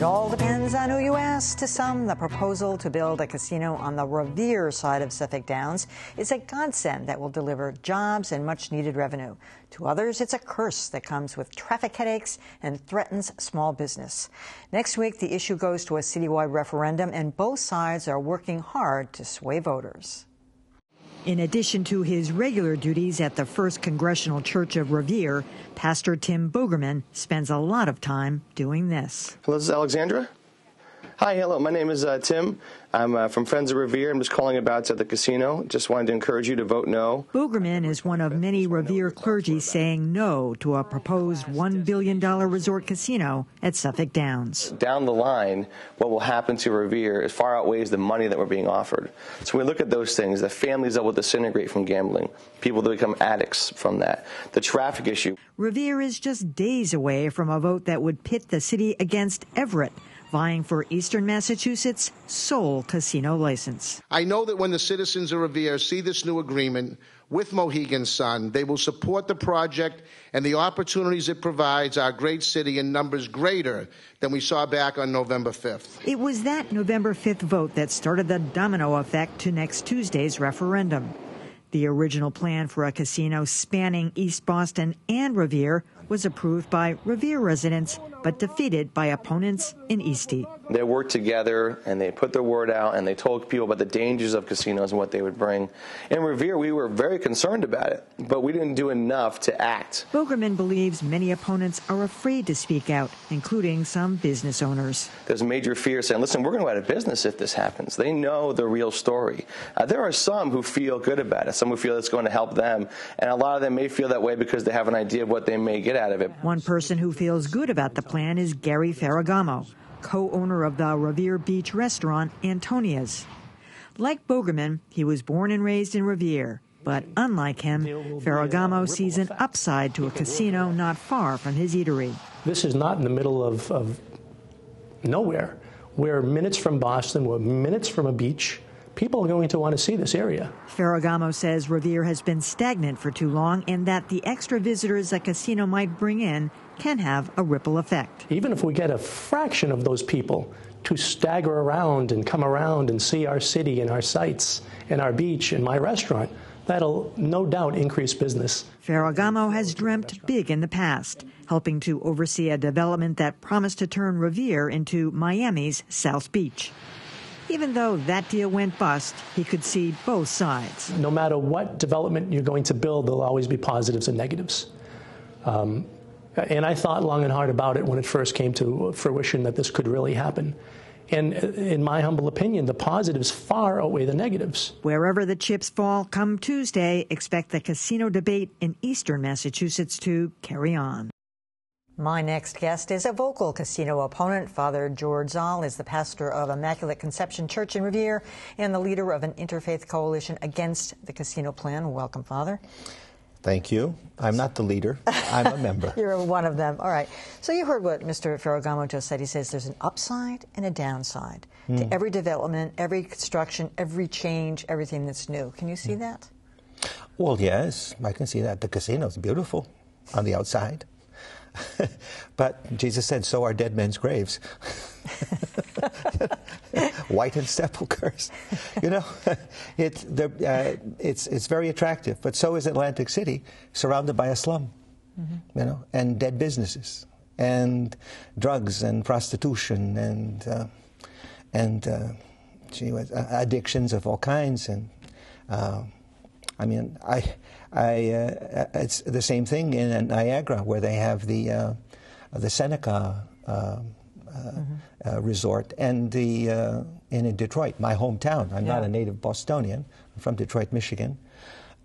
It all depends on who you ask. To some, the proposal to build a casino on the Revere side of Suffolk Downs is a godsend that will deliver jobs and much-needed revenue. To others, it's a curse that comes with traffic headaches and threatens small business. Next week, the issue goes to a citywide referendum, and both sides are working hard to sway voters. In addition to his regular duties at the First Congressional Church of Revere, Pastor Tim Bogerman spends a lot of time doing this. Hello, this is Alexandra. Hi, hello. My name is Tim. I'm from Friends of Revere. I'm just calling about the casino. Just wanted to encourage you to vote no. Bogerman is one of many Revere clergy saying no to a proposed $1 billion resort casino at Suffolk Downs. Down the line, what will happen to Revere far outweighs the money that we're being offered. So when we look at those things, the families that will disintegrate from gambling, people that become addicts from that, the traffic issue. Revere is just days away from a vote that would pit the city against Everett, vying for Eastern Massachusetts' sole casino license. I know that when the citizens of Revere see this new agreement with Mohegan Sun, they will support the project and the opportunities it provides our great city in numbers greater than we saw back on November 5th. It was that November 5th vote that started the domino effect to next Tuesday's referendum. The original plan for a casino spanning East Boston and Revere was approved by Revere residents, but defeated by opponents in Eastie. They worked together, and they put their word out, and they told people about the dangers of casinos and what they would bring. In Revere, we were very concerned about it, but we didn't do enough to act. Bogerman believes many opponents are afraid to speak out, including some business owners. There's major fear saying, listen, we're going to go out of business if this happens. They know the real story. There are some who feel good about it, some who feel it's going to help them, and a lot of them may feel that way because they have an idea of what they may get out of it. One person who feels good about the plan is Gary Ferragamo, co-owner of the Revere Beach restaurant Antonia's. Like Bogerman, he was born and raised in Revere, but unlike him, Ferragamo sees an upside to a casino not far from his eatery. This is not in the middle of nowhere. We're minutes from Boston, we're minutes from a beach. People are going to want to see this area. Ferragamo says Revere has been stagnant for too long and that the extra visitors a casino might bring in can have a ripple effect. Even if we get a fraction of those people to stagger around and come around and see our city and our sights and our beach and my restaurant, that'll no doubt increase business. Ferragamo has dreamt big in the past, helping to oversee a development that promised to turn Revere into Miami's South Beach. Even though that deal went bust, he could see both sides. No matter what development you're going to build, there'll always be positives and negatives. And I thought long and hard about it when it first came to fruition that this could really happen. And in my humble opinion, the positives far outweigh the negatives. Wherever the chips fall come Tuesday, expect the casino debate in Eastern Massachusetts to carry on. My next guest is a vocal casino opponent. Father George Zoll is the pastor of Immaculate Conception Church in Revere and the leader of an interfaith coalition against the casino plan. Welcome, Father. Thank you. I'm not the leader. I'm a member. You're one of them. All right. So you heard what Mr. Ferragamo just said. He says there's an upside and a downside to every development, every construction, every change, everything that's new. Can you see that? Well, yes, I can see that. The casino's beautiful on the outside. But Jesus said, so are dead men's graves. Whitened sepulchres. You know, it's very attractive. But so is Atlantic City, surrounded by a slum, you know, and dead businesses, and drugs and prostitution and addictions of all kinds. And I mean, it's the same thing in Niagara, where they have the Seneca resort, and in Detroit, my hometown. I'm not a native Bostonian. I'm from Detroit, Michigan.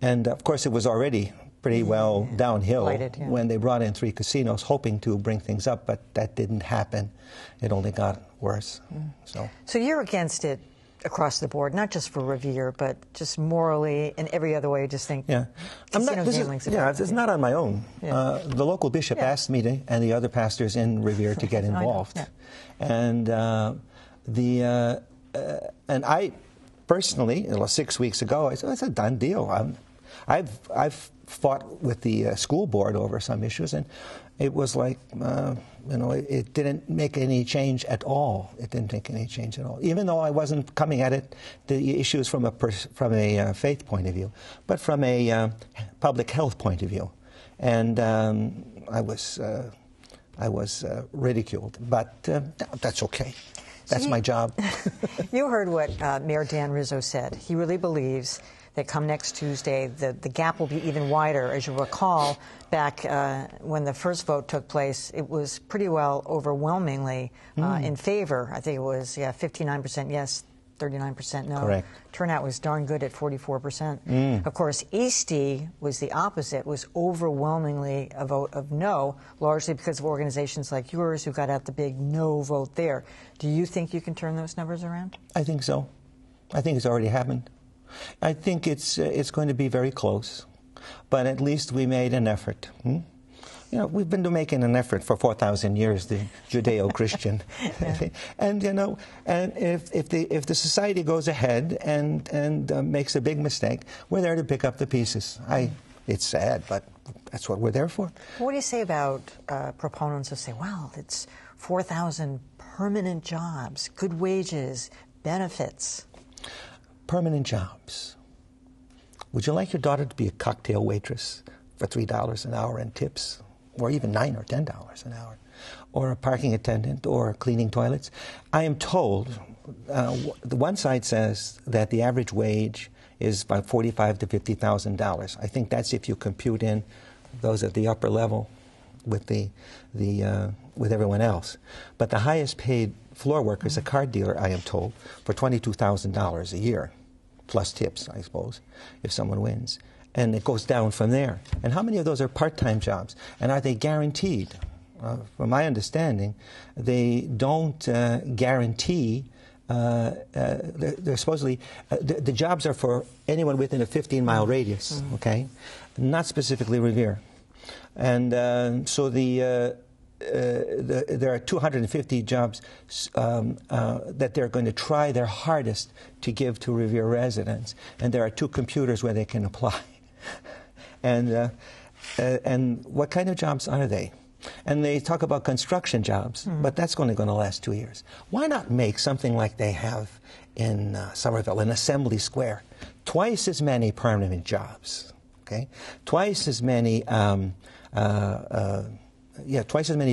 And of course, it was already pretty well downhill when they brought in 3 casinos, hoping to bring things up, but that didn't happen. It only got worse. So you're against it across the board, not just for Revere, but just morally and every other way. Just think, it's not on my own. The local bishop asked me to, and the other pastors in Revere to get involved, and I personally, 6 weeks ago, I said it's a done deal. I've fought with the school board over some issues, and it was like, it didn't make any change at all. It didn't make any change at all. Even though I wasn't coming at it, the issues from a faith point of view, but from a public health point of view. And I was ridiculed, but that's okay. That's my job. You heard what Mayor Dan Rizzo said. He really believes that come next Tuesday, the gap will be even wider. As you recall, back when the first vote took place, it was pretty well overwhelmingly in favor. I think it was 59% yes, 39% no. Correct. Turnout was darn good at 44%. Of course, Eastie was the opposite, was overwhelmingly a vote of no, largely because of organizations like yours who got out the big no vote there. Do you think you can turn those numbers around? I think so. I think it's already happened. I think it's going to be very close, but at least we made an effort. We've been making an effort for 4,000 years, the Judeo-Christian, and if the society goes ahead and makes a big mistake, we're there to pick up the pieces. It's sad, but that's what we're there for. What do you say about proponents who say, "Well, it's 4,000 permanent jobs, good wages, benefits"? Permanent jobs. Would you like your daughter to be a cocktail waitress for $3 an hour and tips, or even $9 or $10 an hour, or a parking attendant, or cleaning toilets? I am told, the one side says that the average wage is about $45,000 to $50,000. I think that's if you compute in those at the upper level with with everyone else. But the highest paid floor worker is a car dealer, I am told, for $22,000 a year, plus tips, I suppose, if someone wins. And it goes down from there. And how many of those are part-time jobs? And are they guaranteed? From my understanding, they don't guarantee. They're supposedly the jobs are for anyone within a 15-mile radius. Okay, not specifically Revere. And so there are 250 jobs that they're going to try their hardest to give to Revere residents, and there are 2 computers where they can apply. And what kind of jobs are they? And they talk about construction jobs, but that's only going to last 2 years. Why not make something like they have in Somerville, an assembly square? Twice as many permanent jobs, okay? Twice as many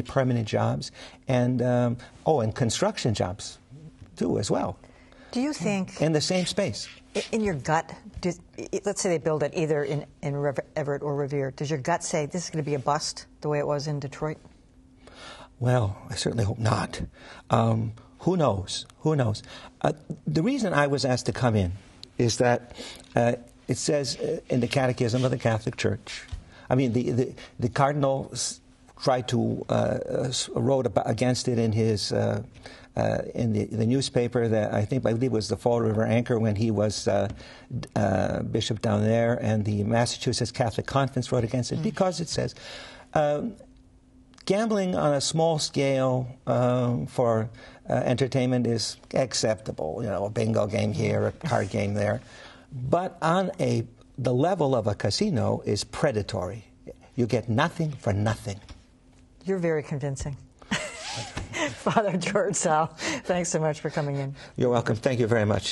permanent jobs, and and construction jobs too as well. Do you think in the same space? In your gut, let's say they build it either in Everett or Revere, does your gut say this is going to be a bust the way it was in Detroit? Well, I certainly hope not. Who knows? Who knows? The reason I was asked to come in is that it says in the Catechism of the Catholic Church. I mean, the cardinal tried to wrote against it in his in the newspaper that I believe was the Fall River Anchor when he was bishop down there, and the Massachusetts Catholic Conference wrote against it because it says gambling on a small scale for entertainment is acceptable. A bingo game here, a card game there, but on the level of a casino is predatory. You get nothing for nothing. You're very convincing. Father George Sal, thanks so much for coming in. You're welcome. Thank you very much.